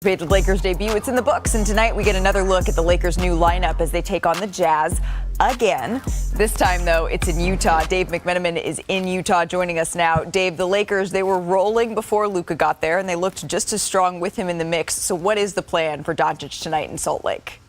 Anticipated Lakers debut, it's in the books, and tonight we get another look at the Lakers' new lineup as they take on the Jazz again. This time, though, it's in Utah. Dave McMenamin is in Utah joining us now. Dave, the Lakers, they were rolling before Luka got there, and they looked just as strong with him in the mix. So what is the plan for Doncic tonight in Salt Lake?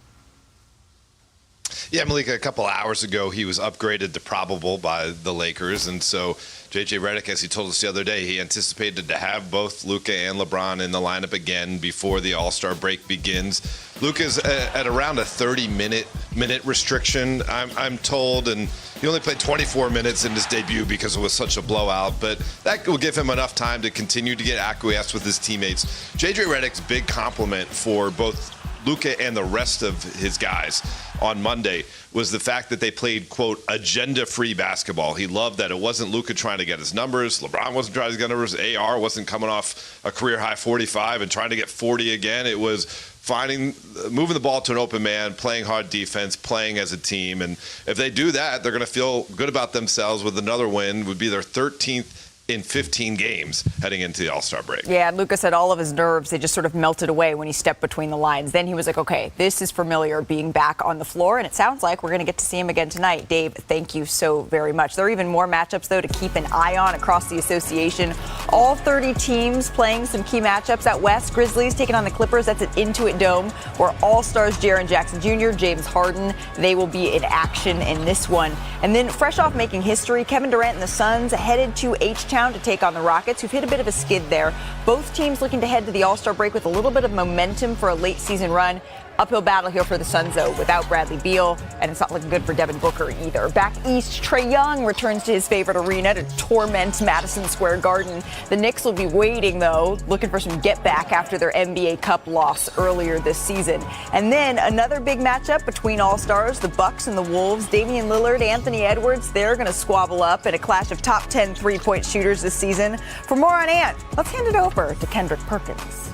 Yeah, Malika, a couple hours ago, he was upgraded to probable by the Lakers. And so J.J. Redick, as he told us the other day, he anticipated to have both Luka and LeBron in the lineup again before the All-Star break begins. Luka's at around a 30-minute restriction, I'm told, and he only played 24 minutes in his debut because it was such a blowout. But that will give him enough time to continue to get acquiesced with his teammates. J.J. Redick's big compliment for both Luka and the rest of his guys on Monday was the fact that they played, quote, agenda-free basketball. He loved that it wasn't Luka trying to get his numbers. LeBron wasn't trying to get numbers. AR wasn't coming off a career-high 45 and trying to get 40 again. It was moving the ball to an open man, playing hard defense, playing as a team. And if they do that, they're going to feel good about themselves with another win. Would be their 13th in 15 games heading into the All-Star break. Yeah, Luka said all of his nerves, they just sort of melted away when he stepped between the lines. Then he was like, okay, this is familiar being back on the floor, and it sounds like we're going to get to see him again tonight. Dave, thank you so very much. There are even more matchups, though, to keep an eye on across the association. All 30 teams playing some key matchups out west. Grizzlies taking on the Clippers. That's at Intuit Dome, where All-Stars Jaren Jackson Jr., James Harden, they will be in action in this one. And then fresh off making history, Kevin Durant and the Suns headed to H-Town to take on the Rockets, who've hit a bit of a skid there. Both teams looking to head to the All-Star break with a little bit of momentum for a late season run. Uphill battle here for the Suns, though, without Bradley Beal, and it's not looking good for Devin Booker either. Back east, Trae Young returns to his favorite arena to torment Madison Square Garden. The Knicks will be waiting, though, looking for some get-back after their NBA Cup loss earlier this season. And then another big matchup between All-Stars, the Bucks and the Wolves. Damian Lillard, Anthony Edwards, they're going to squabble up in a clash of top 10 three-point shooters this season. For more on Ant, let's hand it over to Kendrick Perkins.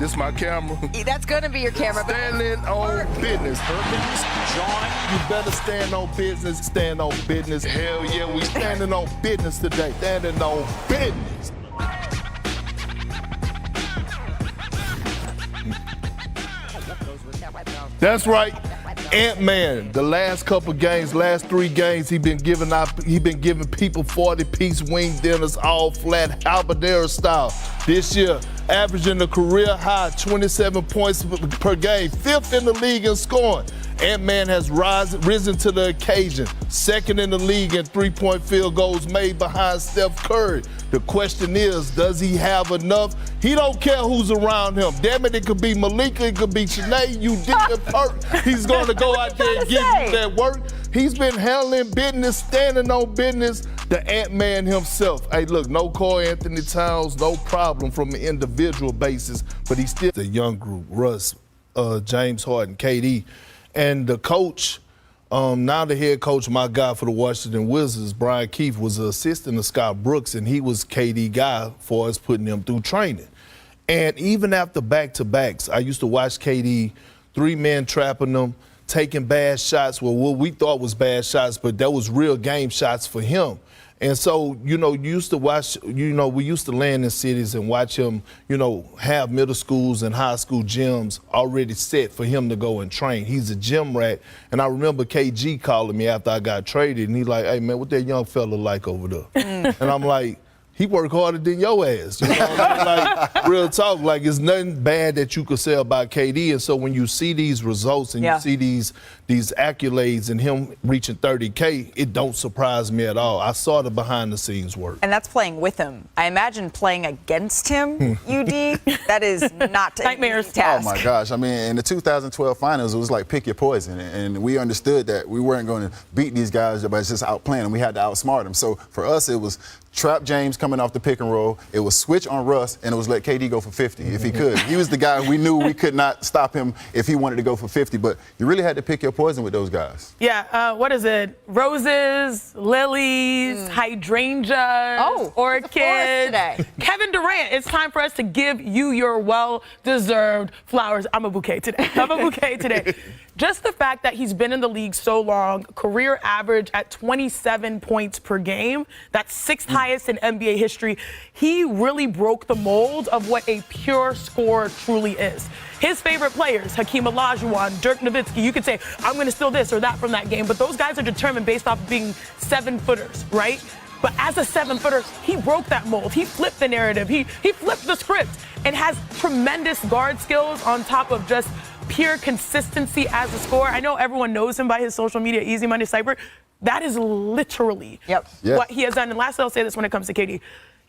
This is my camera. That's going to be your camera. Standing on business. Perkins, John, you better stand on business. Stand on business. Hell yeah, we standing on business today. Standing on business. That's right. Ant-Man, the last couple games, last 3 games, he been giving people 40-piece wing dinners, all flat, habanero style. This year, averaging a career high 27 points per game, 5th in the league in scoring. Ant-Man has risen to the occasion, 2nd in the league in 3-point field goals made behind Steph Curry. The question is, does he have enough? He don't care who's around him. Damn it could be Malika, it could be Shanae, you did Perk. He's going to go out there and give you that work. He's been handling business, standing on business, the Ant-Man himself. Hey, look, no Karl Anthony Towns, no problem from an individual basis, but he's still a young group. Russ, James Harden, KD. And the coach, now the head coach, my guy for the Washington Wizards, Brian Keefe, was an assistant to Scott Brooks, and he was KD guy for us putting him through training. And even after back-to-backs, I used to watch KD, 3-man trapping them, taking bad shots, well, what we thought was bad shots, but that was real game shots for him. And so, you used to watch, we used to land in cities and watch him, have middle schools and high school gyms already set for him to go and train. He's a gym rat. And I remember KG calling me after I got traded, and he's like, hey, man, what that young fella like over there? And I'm like, he work harder than your ass. You know what I mean? Like, real talk, like, it's nothing bad that you could say about KD. And so when you see these results and you see these accolades and him reaching 30K, it don't surprise me at all. I saw the behind-the-scenes work. And that's playing with him. I imagine playing against him, UD, that is not a nightmare's task. Oh, my gosh. I mean, in the 2012 finals, it was like pick your poison. And we understood that we weren't going to beat these guys by just outplaying them. We had to outsmart them. So for us, it was trap James coming off the pick and roll. It was switch on Russ, and it was let KD go for 50 if he could. He was the guy we knew we could not stop him if he wanted to go for 50, but you really had to pick your poison with those guys. Yeah, what is it? Roses, lilies, hydrangeas, orchids. Kevin Durant, it's time for us to give you your well-deserved flowers. I'm a bouquet today. Just the fact that he's been in the league so long, career average at 27 points per game, that's 6th highest in NBA history. He really broke the mold of what a pure scorer truly is. His favorite players, Hakeem Olajuwon, Dirk Nowitzki, you could say, I'm going to steal this or that from that game, but those guys are determined based off of being 7-footers, right? But as a 7-footer, he broke that mold. He flipped the narrative. He flipped the script and has tremendous guard skills on top of just pure consistency as a scorer. I know everyone knows him by his social media, Easy Money Cyber. That is literally what he has done. And lastly, I'll say this when it comes to KD.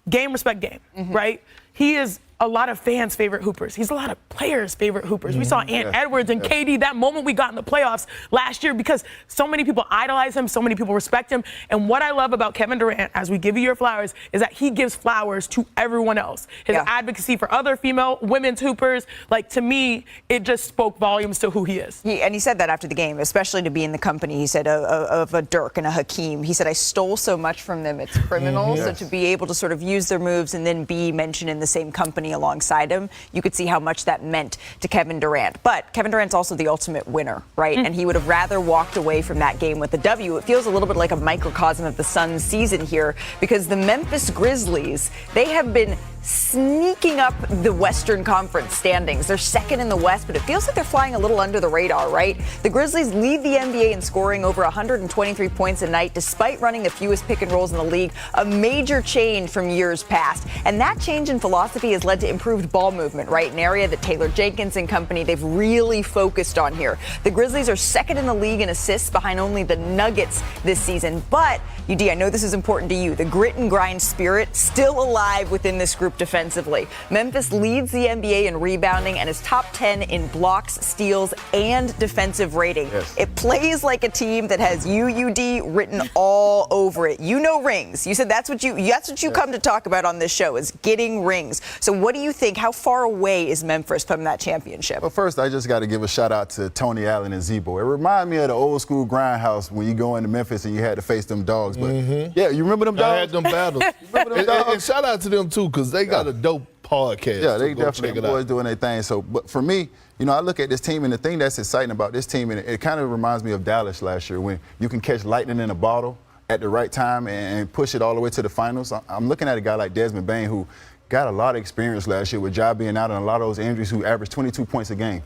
Game, respect, game, right? He is a lot of fans' favorite hoopers. He's a lot of players' favorite hoopers. We saw Ant Edwards and KD, that moment we got in the playoffs last year, because so many people idolize him, so many people respect him. And what I love about Kevin Durant, as we give you your flowers, is that he gives flowers to everyone else. His advocacy for other women's hoopers, like, to me, it just spoke volumes to who he is. And he said that after the game, especially to be in the company, he said, of a Dirk and a Hakeem. He said, I stole so much from them, it's criminal. So to be able to sort of use their moves and then be mentioned in the same company alongside him, you could see how much that meant to Kevin Durant. But Kevin Durant's also the ultimate winner, right? And he would have rather walked away from that game with a W. It feels a little bit like a microcosm of the Suns' season here, because the Memphis Grizzlies, they have been sneaking up the Western Conference standings. They're second in the West, but it feels like they're flying a little under the radar, right? The Grizzlies lead the NBA in scoring over 123 points a night, despite running the fewest pick and rolls in the league, a major change from years past. And that change in philosophy has led to improved ball movement, right? An area that Taylor Jenkins and company, they've really focused on here. The Grizzlies are second in the league in assists, behind only the Nuggets this season. But, UD, I know this is important to you. The grit and grind spirit still alive within this group defensively. Memphis leads the NBA in rebounding and is top 10 in blocks, steals, and defensive rating. It plays like a team that has UUD written all over it. You know rings. You said that's what you come to talk about on this show, is getting rings. So what do you think? How far away is Memphis from that championship? Well, first, I just got to give a shout out to Tony Allen and Zebo. It reminded me of the old school grindhouse when you go into Memphis and you had to face them dogs. But yeah, you remember them dogs? I had them battles. And shout out to them too, because they got a dope podcast. Yeah, they definitely boys doing their thing. So, but for me, you know, I look at this team, and the thing that's exciting about this team, and it kind of reminds me of Dallas last year, when you can catch lightning in a bottle at the right time and push it all the way to the finals. I'm looking at a guy like Desmond Bane, who got a lot of experience last year with Ja being out and a lot of those injuries, who averaged 22 points a game.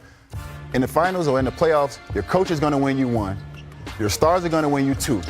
In the finals or in the playoffs, your coach is going to win you one. Your stars are going to win you two.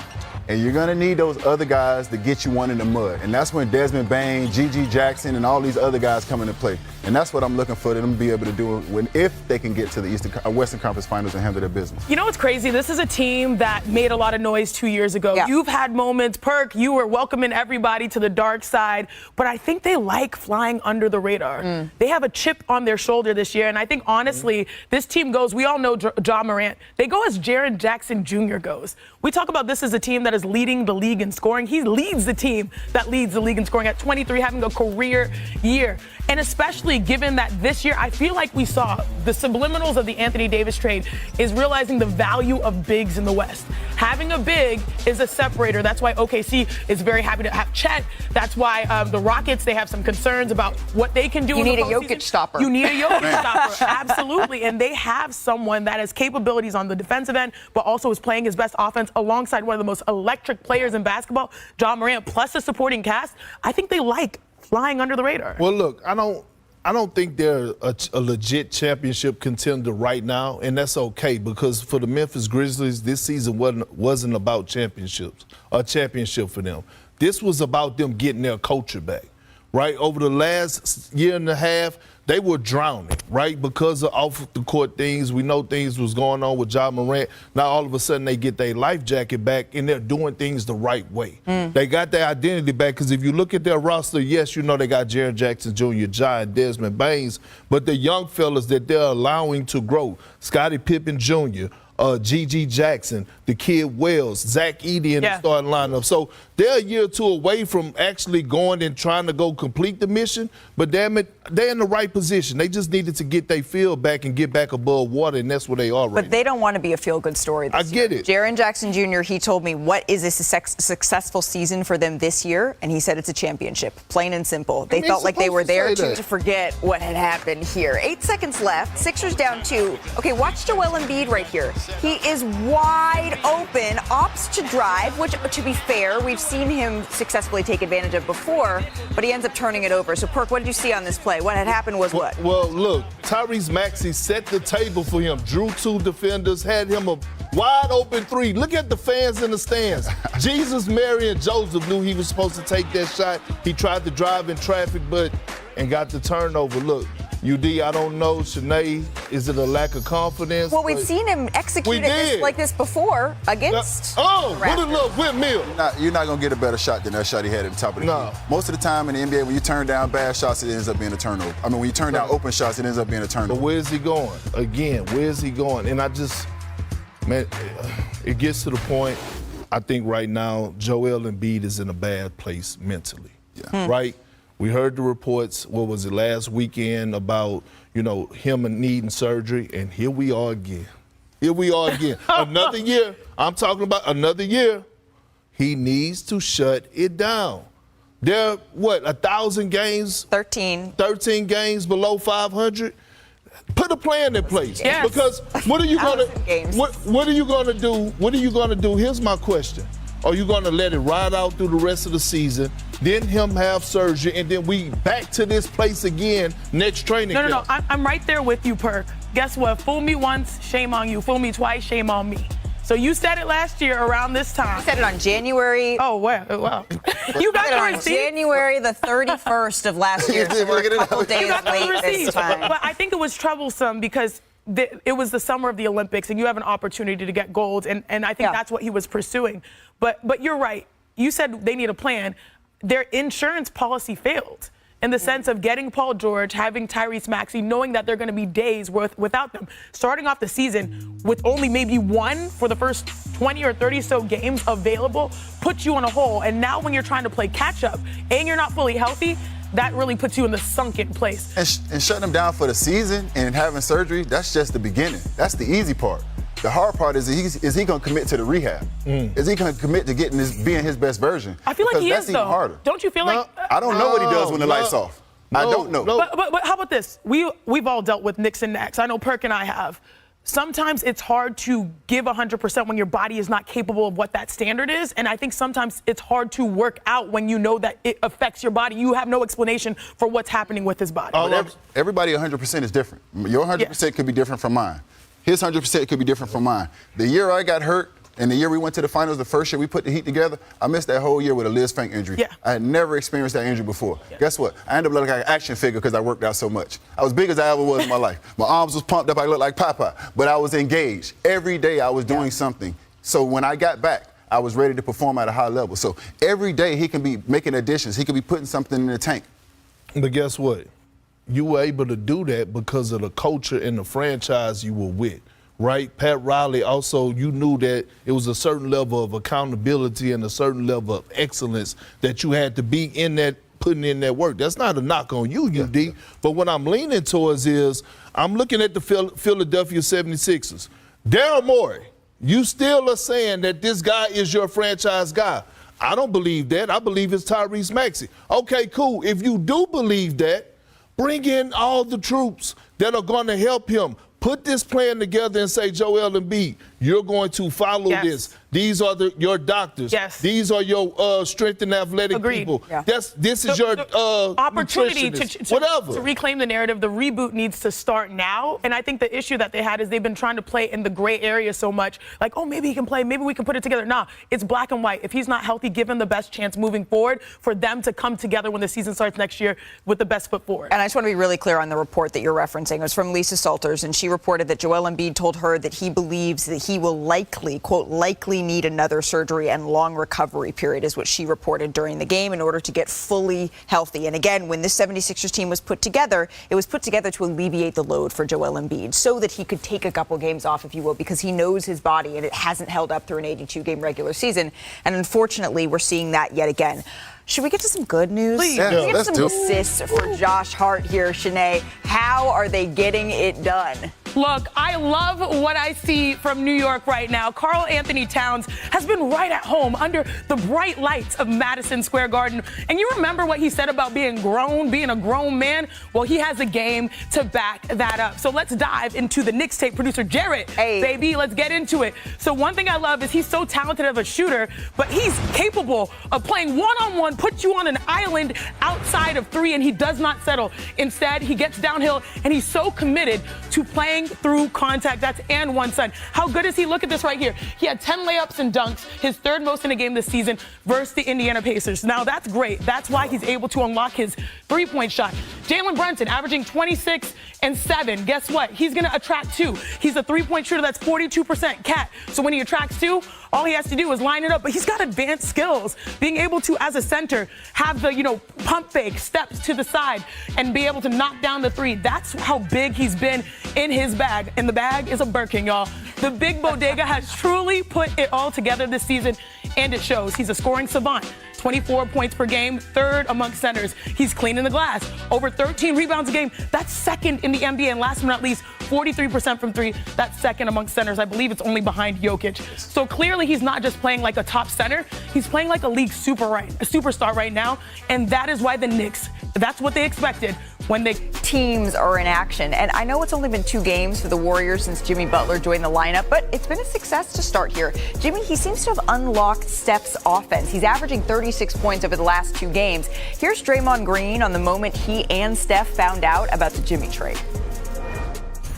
And you're going to need those other guys to get you one in the mud. And that's when Desmond Bane, G.G. Jackson, and all these other guys come into play. And that's what I'm looking for them to be able to do if they can get to the Western Conference Finals and handle their business. You know what's crazy? This is a team that made a lot of noise 2 years ago. You've had moments, Perk, you were welcoming everybody to the dark side, but I think they like flying under the radar. They have a chip on their shoulder this year, and I think, honestly, this team goes, we all know Ja Morant, they go as Jaren Jackson Jr. goes. We talk about this as a team that is leading the league in scoring. He leads the team that leads the league in scoring at 23, having a career year. And especially given that this year, I feel like we saw the subliminals of the Anthony Davis trade is realizing the value of bigs in the West. Having a big is a separator. That's why OKC is very happy to have Chet. That's why the Rockets, they have some concerns about what they can do. You need a Jokic stopper. You need a Jokic stopper, absolutely. And they have someone that has capabilities on the defensive end, but also is playing his best offense alongside one of the most electric players in basketball, Ja Morant, plus a supporting cast. I think they like flying under the radar. Well, look, I don't think they're a legit championship contender right now, and that's okay, because for the Memphis Grizzlies, this season wasn't about championships, a championship for them. This was about them getting their culture back, right? Over the last year and a half, they were drowning, right? Because of off-the-court things. We know things was going on with Ja Morant. Now, all of a sudden, they get their life jacket back, and they're doing things the right way. They got their identity back, because if you look at their roster, yes, you know they got Jaren Jackson Jr., Ja, and Desmond Baines, but the young fellas that they're allowing to grow, Scottie Pippen Jr., G.G. Jackson, the kid Wells, Zach Edey in the starting lineup. So they're a year or two away from actually going and trying to go complete the mission, but damn it, they're in the right position. They just needed to get their field back and get back above water, and that's where they are right now. But they don't want to be a feel-good story this year. I get it. Jaren Jackson Jr., he told me, what is a successful season for them this year? And he said it's a championship, plain and simple. They felt like they were there to forget what had happened here. 8 seconds left. Sixers down 2. Okay, watch Joel Embiid right here. He is wide open, opts to drive, which, to be fair, we've seen him successfully take advantage of before, but he ends up turning it over. So, Perk, what did you see on this play? What had happened was what? Well, look, Tyrese Maxey set the table for him, drew 2 defenders, had him a wide open 3. Look at the fans in the stands. Jesus, Mary, and Joseph knew he was supposed to take that shot. He tried to drive in traffic, and got the turnover. Look, UD, I don't know, Shanae, is it a lack of confidence? Well, we've seen him execute like this before against what a little windmill. You're not going to get a better shot than that shot he had at the top of the key. Most of the time in the NBA, when you turn down bad shots, it ends up being a turnover. I mean, when you turn down open shots, it ends up being a turnover. But where is he going? Again, where is he going? And man, it gets to the point, I think right now, Joel Embiid is in a bad place mentally, right? We heard the reports, what was it, last weekend about, him needing surgery, and here we are again. Another year, I'm talking about another year. He needs to shut it down. There are, 1,000 games? 13. 13 games below 500? Put a plan in place. Yes. Because what are you going to what are you going to do? What are you going to do? Here's my question. Are you going to let it ride out through the rest of the season, then him have surgery, and then we back to this place again next training camp? No. I'm right there with you, Perk. Guess what? Fool me once, shame on you. Fool me twice, shame on me. So you said it last year around this time. You said it on January. Oh, wow. You got the receipt. January the 31st of last year. So we're a couple days late this time. But I think it was troublesome because it was the summer of the Olympics, and you have an opportunity to get gold, and I think that's what he was pursuing. But you're right. You said they need a plan. Their insurance policy failed in the sense of getting Paul George, having Tyrese Maxey, knowing that they're going to be days without them. Starting off the season with only maybe one for the first 20 or 30 so games available puts you in a hole. And now when you're trying to play catch up and you're not fully healthy, that really puts you in the sunken place. And shutting him down for the season and having surgery, that's just the beginning. That's the easy part. The hard part is he going to commit to the rehab? Is he going to commit to being his best version? I feel like he is, though. Harder. Don't you feel like? I don't know what he does when the lights off. I don't know. But how about this? We've all dealt with nicks and knacks. I know Perk and I have. Sometimes it's hard to give 100% when your body is not capable of what that standard is. And I think sometimes it's hard to work out when you know that it affects your body. You have no explanation for what's happening with his body. Everybody 100% is different. Your 100% could be different from mine. His 100% could be different from mine. The year I got hurt and the year we went to the finals, the first year we put the Heat together, I missed that whole year with a Liz Fink injury. Yeah. I had never experienced that injury before. Yeah. Guess what? I ended up looking like an action figure because I worked out so much. I was big as I ever was in my life. My arms was pumped up. I looked like Popeye. But I was engaged. Every day I was doing something. So when I got back, I was ready to perform at a high level. So every day he can be making additions. He could be putting something in the tank. But guess what? You were able to do that because of the culture and the franchise you were with. Right? Pat Riley also, you knew that it was a certain level of accountability and a certain level of excellence that you had to be in that, putting in that work. That's not a knock on you, UD. Yeah. But what I'm leaning towards is I'm looking at the Philadelphia 76ers. Daryl Morey, you still are saying that this guy is your franchise guy. I don't believe that. I believe it's Tyrese Maxey. Okay, cool. If you do believe that, bring in all the troops that are going to help him. Put this plan together and say, Joel Embiid, you're going to follow this. These are your doctors. Yes. These are your strength and athletic people. Yeah. This is your opportunity to reclaim the narrative. The reboot needs to start now. And I think the issue that they had is they've been trying to play in the gray area so much. Like, oh, maybe he can play. Maybe we can put it together. Nah, it's black and white. If he's not healthy, give him the best chance moving forward for them to come together when the season starts next year with the best foot forward. And I just want to be really clear on the report that you're referencing. It was from Lisa Salters, and she reported that Joel Embiid told her that he believes that he will likely, quote, likely need another surgery and long recovery period is what she reported during the game in order to get fully healthy. And again, when this 76ers team was put together, it was put together to alleviate the load for Joel Embiid so that he could take a couple games off, if you will, because he knows his body and it hasn't held up through an 82-game regular season. And unfortunately, we're seeing that yet again. Should we get to some good news? Please. Yeah, we get some assists for Josh Hart here, Shanae. How are they getting it done? Look, I love what I see from New York right now. Karl Anthony Towns has been right at home under the bright lights of Madison Square Garden. And you remember what he said about being a grown man? Well, he has a game to back that up. So let's dive into the Knicks tape. Producer Jarrett, baby, let's get into it. So one thing I love is he's so talented of a shooter, but he's capable of playing one-on-one, put you on an island outside of three, and he does not settle. Instead, he gets downhill, and he's so committed to playing through contact. That's and one son. How good is he? Look at this right here. He had 10 layups and dunks, his third most in a game this season versus the Indiana Pacers. Now, that's great. That's why he's able to unlock his three-point shot. Jalen Brunson averaging 26 and 7. Guess what? He's going to attract two. He's a three-point shooter that's 42% cat. So when he attracts two, all he has to do is line it up. But he's got advanced skills. Being able to, as a center, have the, pump fake, steps to the side, and be able to knock down the three. That's how big he's been in his bag. And the bag is a Birkin, y'all. The big bodega has truly put it all together this season, and it shows. He's a scoring savant. 24 points per game, third amongst centers. He's cleaning the glass. Over 13 rebounds a game. That's second in the NBA. And last but not least, 43% from three. That's second amongst centers. I believe it's only behind Jokic. So clearly he's not just playing like a top center. He's playing like a league superstar right now. And that is why the Knicks, that's what they expected when the teams are in action. And I know it's only been 2 games for the Warriors since Jimmy Butler joined the lineup, but it's been a success to start here. Jimmy, he seems to have unlocked Steph's offense. He's averaging 36 points over the last 2 games. Here's Draymond Green on the moment he and Steph found out about the Jimmy trade.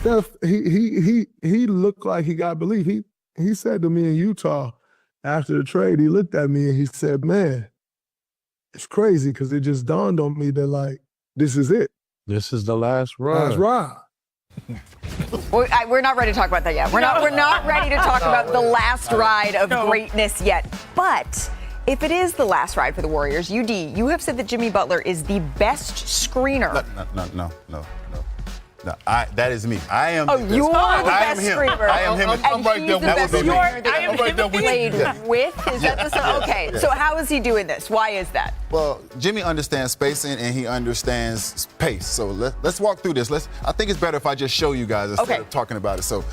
Steph, he looked like he got belief. He said to me in Utah after the trade, he looked at me and he said, man, it's crazy because it just dawned on me that, like, this is it. This is the last ride. Last ride. We're not ready to talk about that yet. We're not ready to talk about the last ride of greatness yet. But if it is the last ride for the Warriors, UD, you have said that Jimmy Butler is the best screener. No. That is me. I am. Oh, you are the best screener. I am him. I'm right there with you. I'm right there with. Is that the okay? So how is he doing this? Why is that? Well, Jimmy understands spacing and he understands pace. So let's walk through this. I think it's better if I just show you guys instead of talking about it. So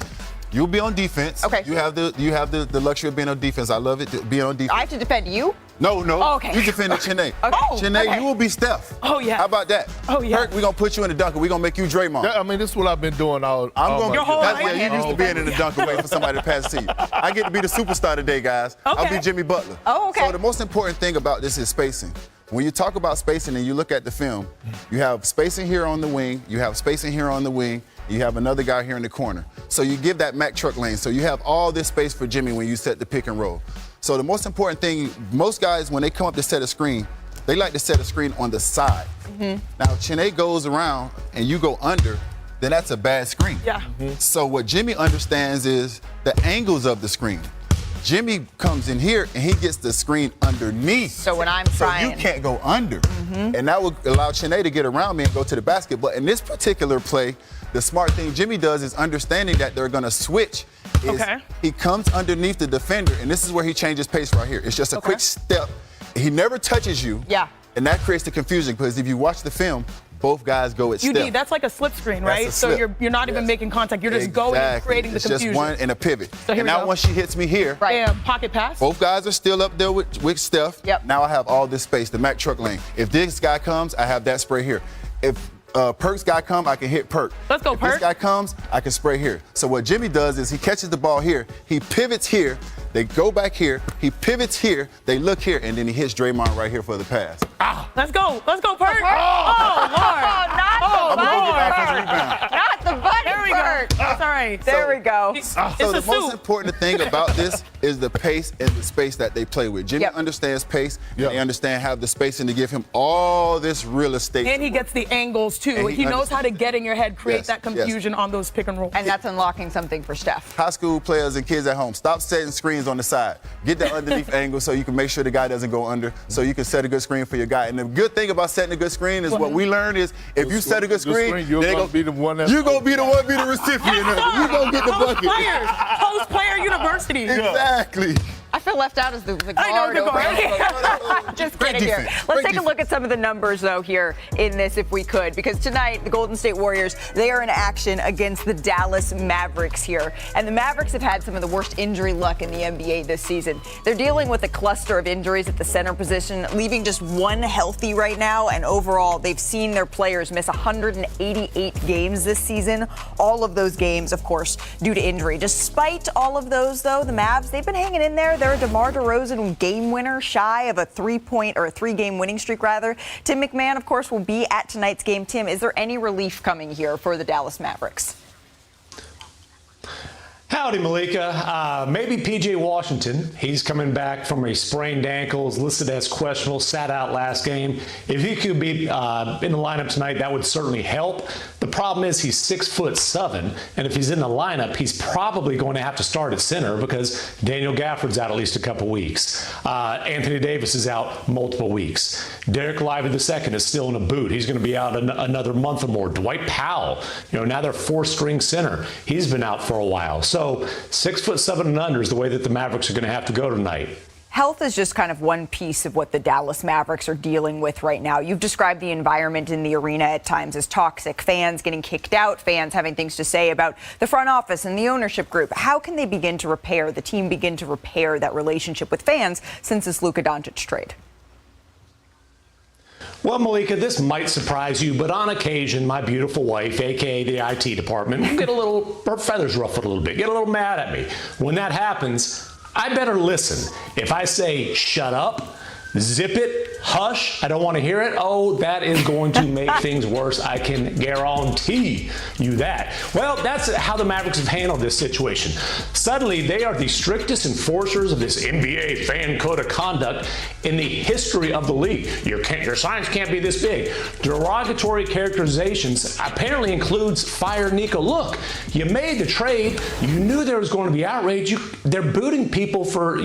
you'll be on defense. Okay. You have the luxury of being on defense. I love it. Being on defense. I have to defend you? No. Oh, okay. You defended Chiney. Chiney, you will be Steph. Oh, yeah. How about that? Oh, yeah. Perk, we're going to put you in the dunker. We're going to make you Draymond. I mean, this is what I've been doing all Your whole life? Yeah, you used to being in the dunker waiting for somebody to pass it to you. I get to be the superstar today, guys. Okay. I'll be Jimmy Butler. Oh, okay. So the most important thing about this is spacing. When you talk about spacing and you look at the film, you have spacing here on the wing, you have spacing here on the wing, you have another guy here in the corner. So you give that Mack truck lane. So you have all this space for Jimmy when you set the pick and roll. So the most important thing, most guys, when they come up to set a screen, they like to set a screen on the side. Now, if Chiney goes around and you go under, then that's a bad screen. Yeah. So what Jimmy understands is the angles of the screen. Jimmy comes in here and he gets the screen underneath. So when I'm trying. So you can't go under. And that will allow Chiney to get around me and go to the basket. But in this particular play, the smart thing Jimmy does is understanding that they're going to switch. He comes underneath the defender, and this is where he changes pace right here. It's just a quick step. He never touches you. Yeah. And that creates the confusion because if you watch the film, both guys go at step. That's like a slip screen, right? So you're not even making contact. You're just going and creating the confusion. It's just one and a pivot. So here and now once she hits me here, pocket pass. both guys are still up there with Steph. Yep. Now I have all this space, the Mack truck lane. If this guy comes, I have that spray here. If Perk's guy comes, I can hit Perk. Let's go, if Perk. This guy comes, I can spray here. So what Jimmy does is he catches the ball here, he pivots here, they go back here, he pivots here, they look here, and then he hits Draymond right here for the pass. Let's go, Perk. Oh, Lord. Not the bunny There we Perk. go. That's all right. There we go. So the most important thing about this is the pace and the space that they play with. Jimmy understands pace, and they understand how the spacing to give him all this real estate. And he gets the angles, too. He knows how to get in your head, create that confusion on those pick and rolls. And that's unlocking something for Steph. High school players and kids at home, stop setting screens on the side. Get the underneath angle so you can make sure the guy doesn't go under, so you can set a good screen for your guy. And the good thing about setting a good screen is what we learned is if you set a good screen, you're going to be the one that's... You're going to be the one be the recipient of it. You're going to get the bucket. Post player university. Exactly. I feel left out as the guard. I know, the over guard. here. Just kidding here. Let's take a look at some of the numbers, though, here in this, if we could, because tonight the Golden State Warriors, they are in action against the Dallas Mavericks here. And the Mavericks have had some of the worst injury luck in the NBA this season. They're dealing with a cluster of injuries at the center position, leaving just one healthy right now. And overall, they've seen their players miss 188 games this season. All of those games, of course, due to injury. Despite all of those, though, the Mavs, they've been hanging in there. They're a DeMar DeRozan game winner, shy of a 3-game winning streak, rather. Tim McMahon, of course, will be at tonight's game. Tim, is there any relief coming here for the Dallas Mavericks? Howdy, Malika. Maybe P.J. Washington. He's coming back from a sprained ankle, is listed as questionable, sat out last game. If he could be in the lineup tonight, that would certainly help. The problem is he's 6'7", and if he's in the lineup, he's probably going to have to start at center because Daniel Gafford's out at least a couple weeks. Anthony Davis is out multiple weeks. Derek Lively II is still in a boot. He's going to be out another month or more. Dwight Powell, now they're fourth-string center. He's been out for a while. So 6'7" and under is the way that the Mavericks are going to have to go tonight. Health is just kind of one piece of what the Dallas Mavericks are dealing with right now. You've described the environment in the arena at times as toxic. Fans getting kicked out, fans having things to say about the front office and the ownership group. How can they begin to repair that relationship with fans since this Luka Doncic trade? Well, Malika, this might surprise you, but on occasion, my beautiful wife, a.k.a. the IT department, her feathers ruffled a little bit, get a little mad at me. When that happens, I better listen. If I say, shut up, zip it, hush, I don't want to hear it, that is going to make things worse. I can guarantee you that. Well, that's how the Mavericks have handled this situation. Suddenly, they are the strictest enforcers of this NBA fan code of conduct in the history of the league. Your signs can't be this big. Derogatory characterizations apparently includes fire Nico. Look, you made the trade. You knew there was going to be outrage. They're booting people for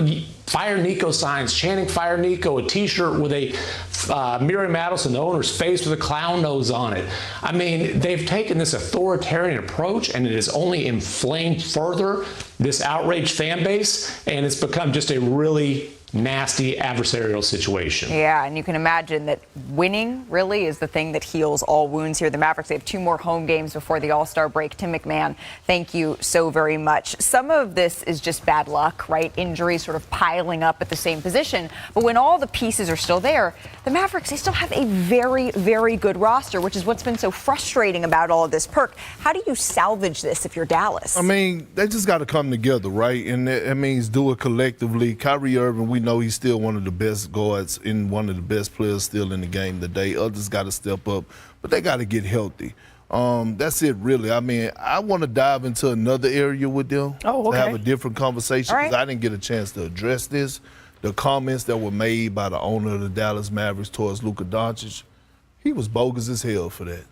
Fire Nico signs, chanting Fire Nico, a t-shirt with a Miriam Adelson, the owner's face with a clown nose on it. I mean, they've taken this authoritarian approach and it has only inflamed further this outraged fan base, and it's become just a really nasty adversarial situation. Yeah, and you can imagine that winning really is the thing that heals all wounds here. The Mavericks, they have 2 more home games before the All-Star break. Tim McMahon, thank you so very much. Some of this is just bad luck, right? Injuries sort of piling up at the same position. But when all the pieces are still there, the Mavericks, they still have a very, very good roster, which is what's been so frustrating about all of this. Perk, how do you salvage this if you're Dallas? I mean, they just got to come together, right? And that means do it collectively. Kyrie Irving, we know he's still one of the best guards and one of the best players still in the game today. Others got to step up, but they got to get healthy. That's it, really. I mean, I want to dive into another area with them to have a different conversation because I didn't get a chance to address this. The comments that were made by the owner of the Dallas Mavericks towards Luka Doncic, he was bogus as hell for that.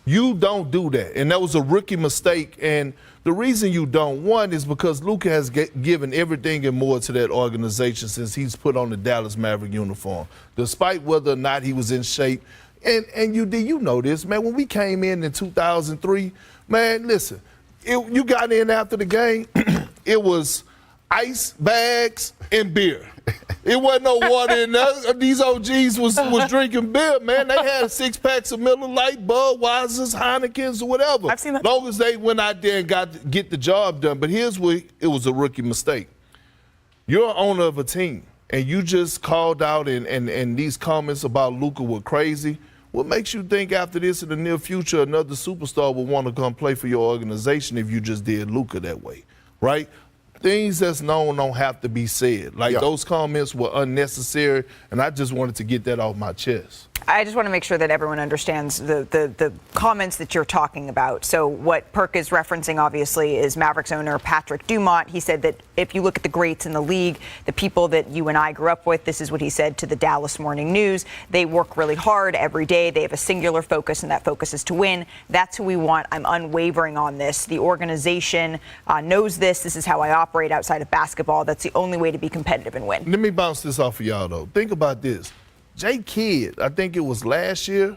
You don't do that. And that was a rookie mistake. And the reason you don't, one, is because Luka has given everything and more to that organization since he's put on the Dallas Maverick uniform, despite whether or not he was in shape. And you know this, man, when we came in 2003, man, listen, you got in after the game, it was ice bags and beer. It wasn't no water in there. These OGs was drinking beer, man. They had 6-packs of Miller Lite, Budweiser's, Heineken's, or whatever. I've seen that. Long as they went out there and get the job done. But here's where it was a rookie mistake. You're an owner of a team, and you just called out and these comments about Luka were crazy. What makes you think after this in the near future another superstar will want to come play for your organization if you just did Luka that way, right? Things that's known don't have to be said. Like those comments were unnecessary, and I just wanted to get that off my chest. I just want to make sure that everyone understands the comments that you're talking about. So what Perk is referencing, obviously, is Mavericks owner Patrick Dumont. He said that if you look at the greats in the league, the people that you and I grew up with, this is what he said to the Dallas Morning News. They work really hard every day. They have a singular focus, and that focus is to win. That's who we want. I'm unwavering on this. The organization knows this. This is how I operate outside of basketball. That's the only way to be competitive and win. Let me bounce this off of y'all, though. Think about this. Jay Kidd, I think it was last year,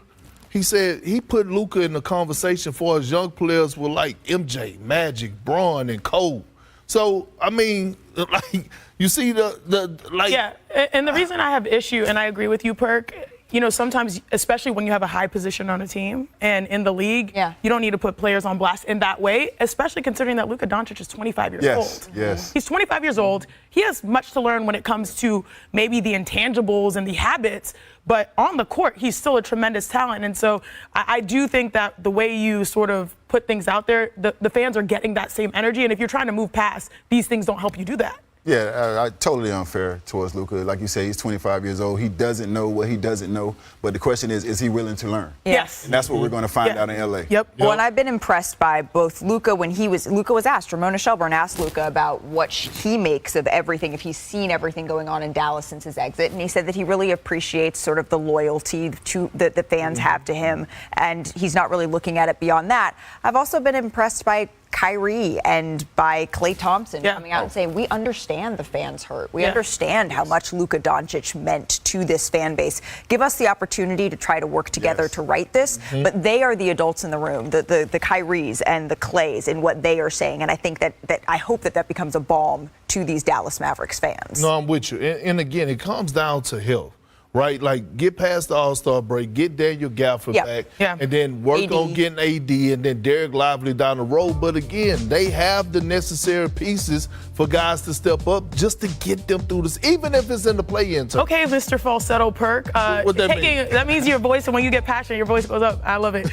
he said he put Luka in the conversation for his young players with like MJ, Magic, Braun, and Cole. So, I mean, like, you see Yeah, and the reason I have issue, and I agree with you, Perk, you know, sometimes, especially when you have a high position on a team and in the league, you don't need to put players on blast in that way, especially considering that Luka Doncic is 25 years old. Yes. He's 25 years old. He has much to learn when it comes to maybe the intangibles and the habits, but on the court, he's still a tremendous talent. And so I do think that the way you sort of put things out there, the fans are getting that same energy. And if you're trying to move past, these things don't help you do that. Yeah, totally unfair towards Luka. Like you say, he's 25 years old. He doesn't know what he doesn't know. But the question is he willing to learn? Yes. And that's what we're going to find out in L.A. Well, and I've been impressed by both Luka Luka was asked, Ramona Shelburne asked Luka about what he makes of everything, if he's seen everything going on in Dallas since his exit. And he said that he really appreciates sort of the loyalty that the fans have to him. And he's not really looking at it beyond that. I've also been impressed by Kyrie and by Klay Thompson coming out and saying, we understand the fans hurt. We understand how much Luka Doncic meant to this fan base. Give us the opportunity to try to work together to right this. But they are the adults in the room, the Kyries and the Clays, in what they are saying. And I think that I hope that becomes a balm to these Dallas Mavericks fans. No, I'm with you. And again, it comes down to health. Right, like get past the All-Star break, get Daniel Gafford back, and then work on getting AD and then Derek Lively down the road. But again, they have the necessary pieces for guys to step up just to get them through this, even if it's in the play-in. Okay, Mr. Falsetto Perk. What that mean? That means your voice, and when you get passionate, your voice goes up. I love it.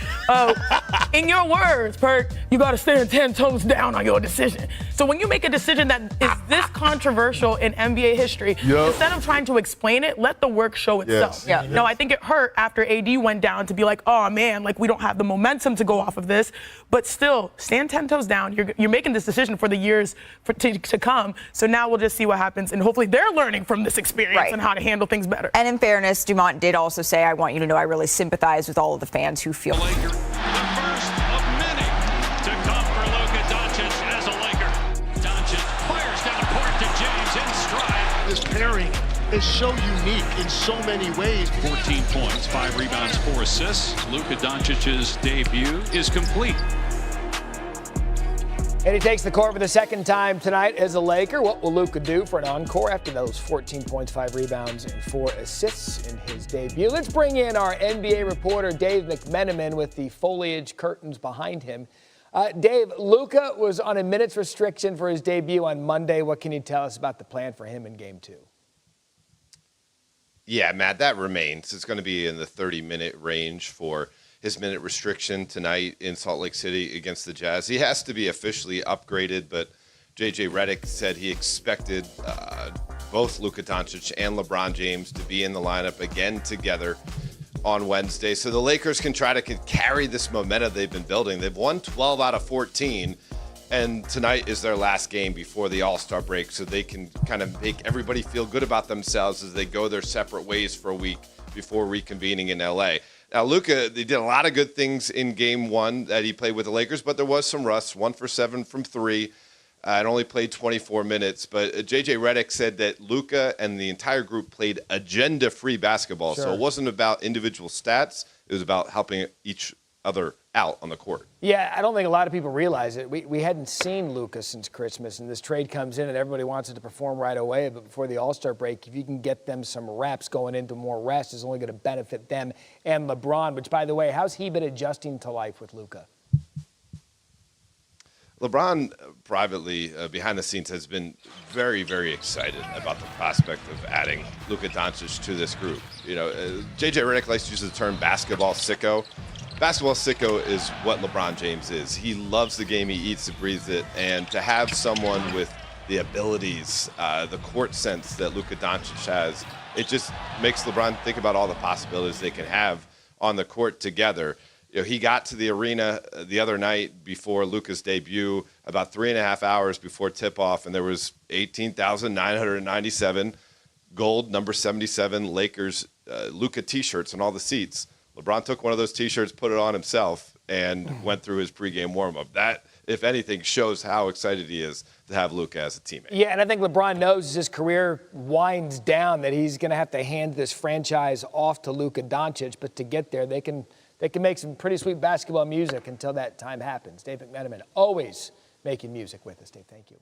In your words, Perk, you got to stand 10 toes down on your decision. So when you make a decision that is this controversial in NBA history, instead of trying to explain it, let the work show itself. No, I think it hurt after AD went down to be like, oh man, like we don't have the momentum to go off of this. But still, stand 10 toes down. You're making this decision for the years to come. So now we'll just see what happens, and hopefully they're learning from this experience and how to handle things better. And in fairness, Dumont did also say, I want you to know I really sympathize with all of the fans who feel. The first of many to come for Luka Doncic as a Laker. Doncic fires down court to James in stride. This pairing is so unique in so many ways. 14 points, 5 rebounds, 4 assists. Luka Doncic's debut is complete. And he takes the court for the second time tonight as a Laker. What will Luka do for an encore after those 14 points, 5 rebounds, and 4 assists in his debut? Let's bring in our NBA reporter, Dave McMenamin, with the foliage curtains behind him. Dave, Luka was on a minutes restriction for his debut on Monday. What can you tell us about the plan for him in Game 2? Yeah, Matt, that remains. It's going to be in the 30-minute range for his minute restriction tonight in Salt Lake City against the Jazz. He has to be officially upgraded, but J.J. Redick said he expected both Luka Doncic and LeBron James to be in the lineup again together on Wednesday, so the Lakers can try to carry this momentum they've been building. They've won 12 out of 14, and tonight is their last game before the All-Star break, so they can kind of make everybody feel good about themselves as they go their separate ways for a week before reconvening in L.A. Now, Luka, they did a lot of good things in Game 1 that he played with the Lakers, but there was some rust, 1 for 7 from 3, and only played 24 minutes. But J.J. Redick said that Luka and the entire group played agenda-free basketball, so it wasn't about individual stats. It was about helping each other out on the court. Yeah, I don't think a lot of people realize it. We hadn't seen Luka since Christmas, and this trade comes in and everybody wants it to perform right away. But before the All-Star break, if you can get them some reps going into more rest, it's only going to benefit them and LeBron, which, by the way, how's he been adjusting to life with Luka? LeBron privately, behind the scenes, has been very, very excited about the prospect of adding Luka Doncic to this group. You know, J.J. Redick likes to use the term basketball sicko. Basketball sicko is what LeBron James is. He loves the game. He eats and breathes it. And to have someone with the abilities, the court sense that Luka Doncic has, it just makes LeBron think about all the possibilities they can have on the court together. You know, he got to the arena the other night before Luka's debut, about 3.5 hours before tip-off, and there was 18,997 gold, number 77, Lakers Luka T-shirts on all the seats. LeBron took one of those T-shirts, put it on himself, and went through his pregame warm-up. That, if anything, shows how excited he is to have Luka as a teammate. Yeah, and I think LeBron knows as his career winds down that he's going to have to hand this franchise off to Luka Doncic, but to get there, they can make some pretty sweet basketball music until that time happens. Dave McMenamin, always making music with us. Dave, thank you.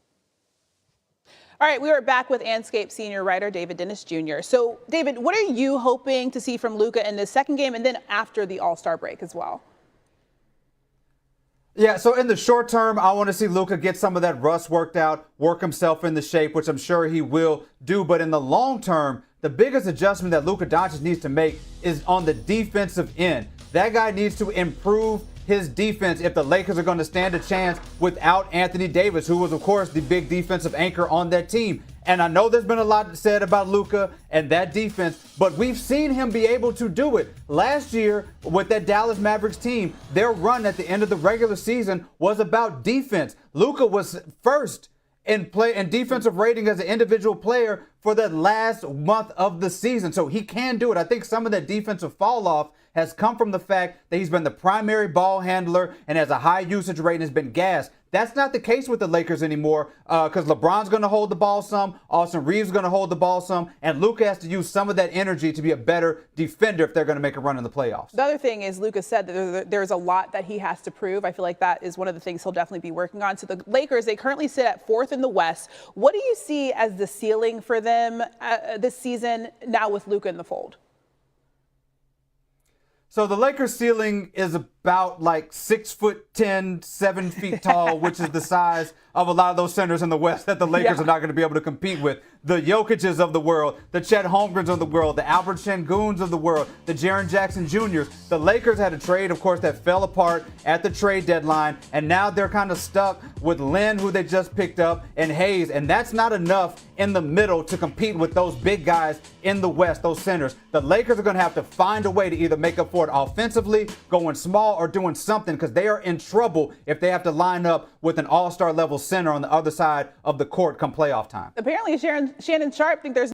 All right, we are back with Anscape senior writer David Dennis Jr. So, David, what are you hoping to see from Luka in this second game and then after the All-Star break as well? Yeah, so in the short term, I want to see Luka get some of that rust worked out, work himself into shape, which I'm sure he will do. But in the long term, the biggest adjustment that Luka Doncic needs to make is on the defensive end. That guy needs to improve his defense if the Lakers are going to stand a chance without Anthony Davis, who was, of course, the big defensive anchor on that team. And I know there's been a lot said about Luka and that defense, but we've seen him be able to do it. Last year, with that Dallas Mavericks team, their run at the end of the regular season was about defense. Luka was first in defensive rating as an individual player for the last month of the season. So he can do it. I think some of that defensive fall off has come from the fact that he's been the primary ball handler and has a high usage rate and has been gassed. That's not the case with the Lakers anymore because LeBron's going to hold the ball some, Austin Reeves is going to hold the ball some, and Luka has to use some of that energy to be a better defender if they're going to make a run in the playoffs. The other thing is Luka said that there's a lot that he has to prove. I feel like that is one of the things he'll definitely be working on. So the Lakers, they currently sit at 4th in the West. What do you see as the ceiling for them this season now with Luka in the fold? So the Lakers ceiling is about like 6'10", 7 feet tall, which is the size of a lot of those centers in the West that the Lakers are not going to be able to compete with. The Jokic's of the world, the Chet Holmgrens of the world, the Albert Şengün's of the world, the Jaren Jackson Jr.'s. The Lakers had a trade, of course, that fell apart at the trade deadline, and now they're kind of stuck with Lynn, who they just picked up, and Hayes, and that's not enough in the middle to compete with those big guys in the West, those centers. The Lakers are going to have to find a way to either make up for it offensively, going small, or doing something because they are in trouble if they have to line up with an all-star level center on the other side of the court come playoff time. Apparently, Shannon Sharpe think there's